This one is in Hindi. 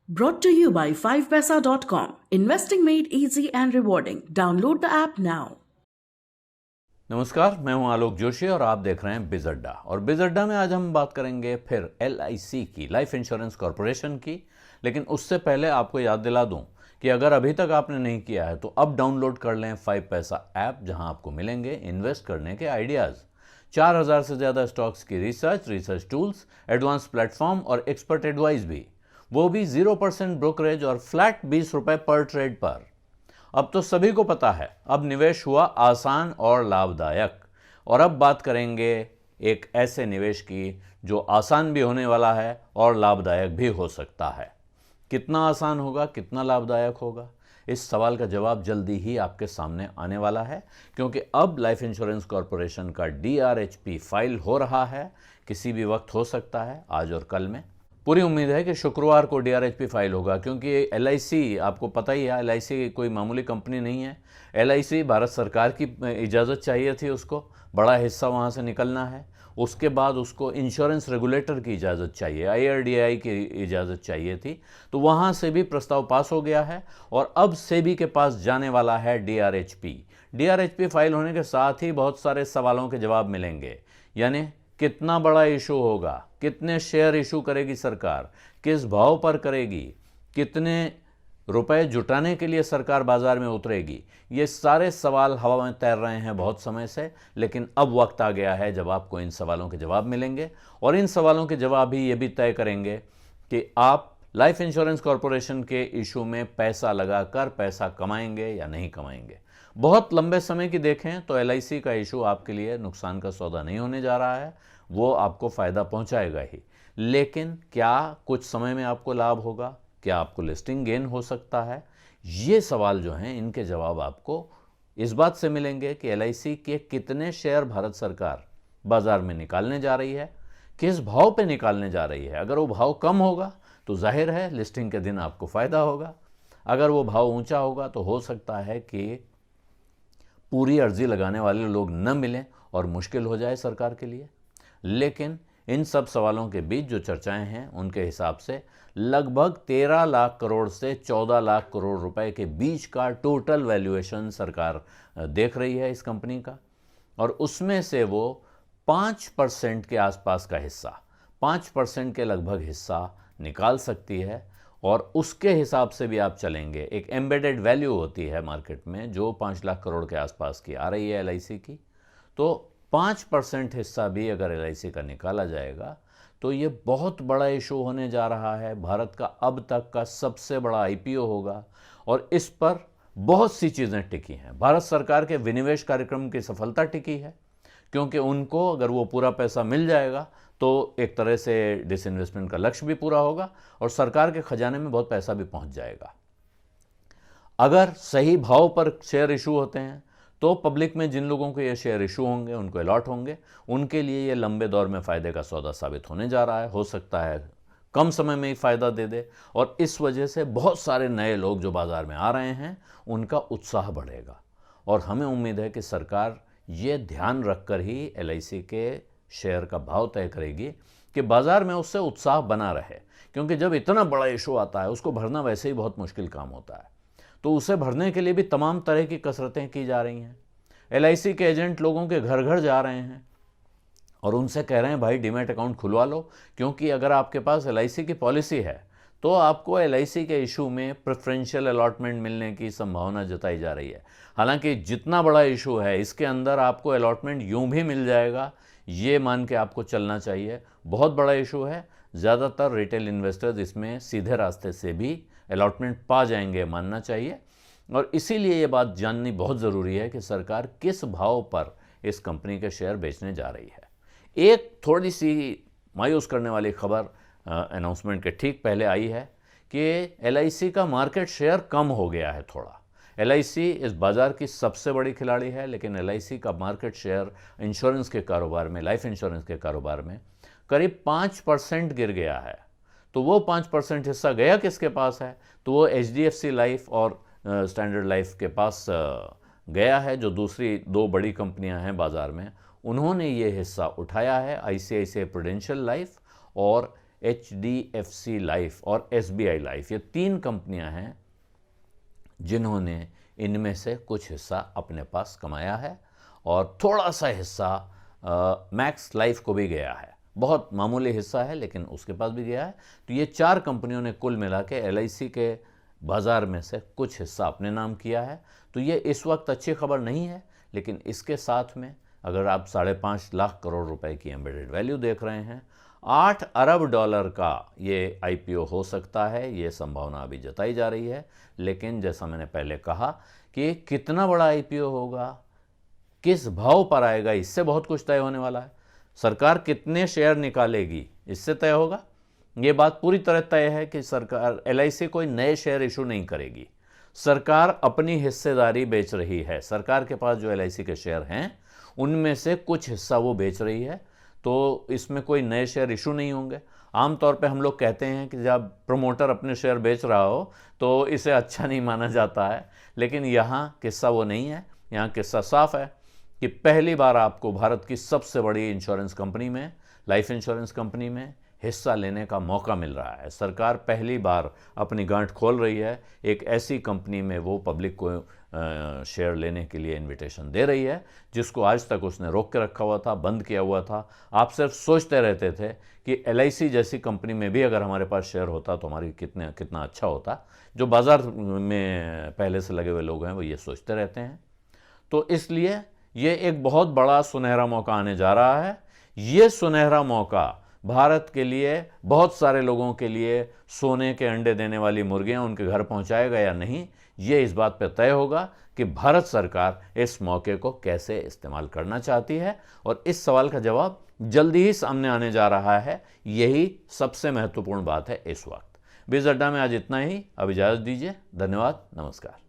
Brought to you by 5paisa.com. Investing made easy and rewarding. Download the app now. नमस्कार, मैं हूं आलोक जोशी और आप देख रहे हैं बिज अड्डा। और बिज अड्डा में आज हम बात करेंगे फिर LIC की, लाइफ इंश्योरेंस कॉरपोरेशन की। लेकिन उससे पहले आपको याद दिला दूं कि अगर अभी तक आपने नहीं किया है तो अब डाउनलोड कर लें 5 पैसा ऐप, जहां आपको मिलेंगे इन्वेस्ट करने के आइडियाज़, 4000 से ज़्यादा स्टॉक्स की रिसर्च टूल्स, एडवांस प्लेटफॉर्म और एक्सपर्ट एडवाइस भी, वो भी 0% ब्रोकरेज और फ्लैट 20 रुपये पर ट्रेड पर। अब तो सभी को पता है, अब निवेश हुआ आसान और लाभदायक। और अब बात करेंगे एक ऐसे निवेश की जो आसान भी होने वाला है और लाभदायक भी हो सकता है। कितना आसान होगा, कितना लाभदायक होगा, इस सवाल का जवाब जल्दी ही आपके सामने आने वाला है, क्योंकि अब लाइफ इंश्योरेंस कॉरपोरेशन का DRHP फाइल हो रहा है। किसी भी वक्त हो सकता है, आज और कल में। पूरी उम्मीद है कि शुक्रवार को DRHP फाइल होगा, क्योंकि LIC, आपको पता ही है, LIC कोई मामूली कंपनी नहीं है। LIC भारत सरकार की इजाज़त चाहिए थी, उसको बड़ा हिस्सा वहाँ से निकलना है। उसके बाद उसको इंश्योरेंस रेगुलेटर की इजाज़त चाहिए, IRDAI की इजाज़त चाहिए थी, तो वहाँ से भी प्रस्ताव पास हो गया है और अब सेबी के पास जाने वाला है DRHP फाइल होने के साथ ही बहुत सारे सवालों के जवाब मिलेंगे। यानी कितना बड़ा इशू होगा, कितने शेयर इशू करेगी सरकार, किस भाव पर करेगी, कितने रुपए जुटाने के लिए सरकार बाजार में उतरेगी, ये सारे सवाल हवा में तैर रहे हैं बहुत समय से। लेकिन अब वक्त आ गया है जब आपको इन सवालों के जवाब मिलेंगे, और इन सवालों के जवाब ही ये भी तय करेंगे कि आप लाइफ इंश्योरेंस कॉरपोरेशन के इशू में पैसा लगाकर पैसा कमाएंगे या नहीं कमाएंगे। बहुत लंबे समय की देखें तो LIC का इशू आपके लिए नुकसान का सौदा नहीं होने जा रहा है, वो आपको फ़ायदा पहुंचाएगा ही। लेकिन क्या कुछ समय में आपको लाभ होगा, क्या आपको लिस्टिंग गेन हो सकता है, ये सवाल जो हैं इनके जवाब आपको इस बात से मिलेंगे कि LIC के कितने शेयर भारत सरकार बाजार में निकालने जा रही है, किस भाव पे निकालने जा रही है। अगर वो भाव कम होगा तो जाहिर है लिस्टिंग के दिन आपको फ़ायदा होगा। अगर वो भाव ऊंचा होगा तो हो सकता है कि पूरी अर्जी लगाने वाले लोग न मिलें और मुश्किल हो जाए सरकार के लिए। लेकिन इन सब सवालों के बीच जो चर्चाएं हैं, उनके हिसाब से लगभग 13 लाख करोड़ से 14 लाख करोड़ रुपए के बीच का टोटल वैल्यूएशन सरकार देख रही है इस कंपनी का। और उसमें से वो 5% के आसपास का हिस्सा, 5% के लगभग हिस्सा निकाल सकती है। और उसके हिसाब से भी आप चलेंगे, एक एम्बेडेड वैल्यू होती है मार्केट में जो 5 लाख करोड़ के आसपास की आ रही है LIC की, तो 5% हिस्सा भी अगर LIC का निकाला जाएगा तो ये बहुत बड़ा इशू होने जा रहा है। भारत का अब तक का सबसे बड़ा IPO होगा और इस पर बहुत सी चीज़ें टिकी हैं। भारत सरकार के विनिवेश कार्यक्रम की सफलता टिकी है, क्योंकि उनको अगर वो पूरा पैसा मिल जाएगा तो एक तरह से डिसइन्वेस्टमेंट का लक्ष्य भी पूरा होगा और सरकार के खजाने में बहुत पैसा भी पहुंच जाएगा। अगर सही भाव पर शेयर इशू होते हैं तो पब्लिक में जिन लोगों को ये शेयर इशू होंगे, उनको अलॉट होंगे, उनके लिए ये लंबे दौर में फ़ायदे का सौदा साबित होने जा रहा है। हो सकता है कम समय में ही फ़ायदा दे दे, और इस वजह से बहुत सारे नए लोग जो बाज़ार में आ रहे हैं उनका उत्साह बढ़ेगा। और हमें उम्मीद है कि सरकार ये ध्यान रखकर ही LIC के शेयर का भाव तय करेगी कि बाज़ार में उससे उत्साह बना रहे, क्योंकि जब इतना बड़ा इशू आता है उसको भरना वैसे ही बहुत मुश्किल काम होता है, तो उसे भरने के लिए भी तमाम तरह की कसरतें की जा रही हैं। LIC के एजेंट लोगों के घर घर जा रहे हैं और उनसे कह रहे हैं भाई डीमैट अकाउंट खुलवा लो, क्योंकि अगर आपके पास LIC की पॉलिसी है तो आपको LIC के इशू में प्रेफरेंशियल अलॉटमेंट मिलने की संभावना जताई जा रही है। हालांकि जितना बड़ा इशू है इसके अंदर आपको अलॉटमेंट यूं भी मिल जाएगा, ये मान के आपको चलना चाहिए। बहुत बड़ा इशू है, ज़्यादातर रिटेल इन्वेस्टर्स इसमें सीधे रास्ते से भी अलॉटमेंट पा जाएंगे, मानना चाहिए। और इसीलिए ये बात जाननी बहुत ज़रूरी है कि सरकार किस भाव पर इस कंपनी के शेयर बेचने जा रही है। एक थोड़ी सी मायूस करने वाली खबर अनाउंसमेंट के ठीक पहले आई है कि LIC का मार्केट शेयर कम हो गया है थोड़ा। LIC इस बाज़ार की सबसे बड़ी खिलाड़ी है, लेकिन LIC का मार्केट शेयर इंश्योरेंस के कारोबार में, लाइफ इंश्योरेंस के कारोबार में करीब 5% गिर गया है। तो वो 5% हिस्सा गया किसके पास है? तो वो HDFC लाइफ और स्टैंडर्ड लाइफ के पास गया है, जो दूसरी दो बड़ी कंपनियां हैं बाज़ार में। उन्होंने ये हिस्सा उठाया है, ICICI प्रूडेंशियल लाइफ और HDFC लाइफ और SBI लाइफ, ये 3 कंपनियां हैं जिन्होंने इनमें से कुछ हिस्सा अपने पास कमाया है और थोड़ा सा हिस्सा मैक्स लाइफ को भी गया है। बहुत मामूली हिस्सा है लेकिन उसके पास भी गया है। तो ये 4 कंपनियों ने कुल मिला के LIC के बाज़ार में से कुछ हिस्सा अपने नाम किया है। तो ये इस वक्त अच्छी खबर नहीं है, लेकिन इसके साथ में अगर आप 5.5 लाख करोड़ रुपए की एम्बेडेड वैल्यू देख रहे हैं, $8 अरब का ये IPO हो सकता है, ये संभावना अभी जताई जा रही है। लेकिन जैसा मैंने पहले कहा कि कितना बड़ा IPO होगा, किस भाव पर आएगा, इससे बहुत कुछ तय होने वाला है। सरकार कितने शेयर निकालेगी इससे तय होगा। ये बात पूरी तरह तय है कि सरकार LIC कोई नए शेयर इशू नहीं करेगी। सरकार अपनी हिस्सेदारी बेच रही है। सरकार के पास जो LIC के शेयर हैं उनमें से कुछ हिस्सा वो बेच रही है, तो इसमें कोई नए शेयर इशू नहीं होंगे। आमतौर पे हम लोग कहते हैं कि जब प्रमोटर अपने शेयर बेच रहा हो तो इसे अच्छा नहीं माना जाता है, लेकिन यहाँ किस्सा वो नहीं है। यहाँ किस्सा साफ है कि पहली बार आपको भारत की सबसे बड़ी इंश्योरेंस कंपनी में, लाइफ इंश्योरेंस कंपनी में हिस्सा लेने का मौका मिल रहा है। सरकार पहली बार अपनी गांठ खोल रही है, एक ऐसी कंपनी में वो पब्लिक को शेयर लेने के लिए इनविटेशन दे रही है जिसको आज तक उसने रोक के रखा हुआ था, बंद किया हुआ था। आप सिर्फ सोचते रहते थे कि LIC जैसी कंपनी में भी अगर हमारे पास शेयर होता तो हमारी कितना अच्छा होता। जो बाज़ार में पहले से लगे हुए लोग हैं वो ये सोचते रहते हैं। तो इसलिए ये एक बहुत बड़ा सुनहरा मौका आने जा रहा है। ये सुनहरा मौका भारत के लिए, बहुत सारे लोगों के लिए सोने के अंडे देने वाली मुर्गियां उनके घर पहुंचाएगा या नहीं, ये इस बात पर तय होगा कि भारत सरकार इस मौके को कैसे इस्तेमाल करना चाहती है। और इस सवाल का जवाब जल्दी ही सामने आने जा रहा है। यही सबसे महत्वपूर्ण बात है इस वक्त। बिज़ अड्डा में आज इतना ही। अब इजाज़त दीजिए। धन्यवाद। नमस्कार।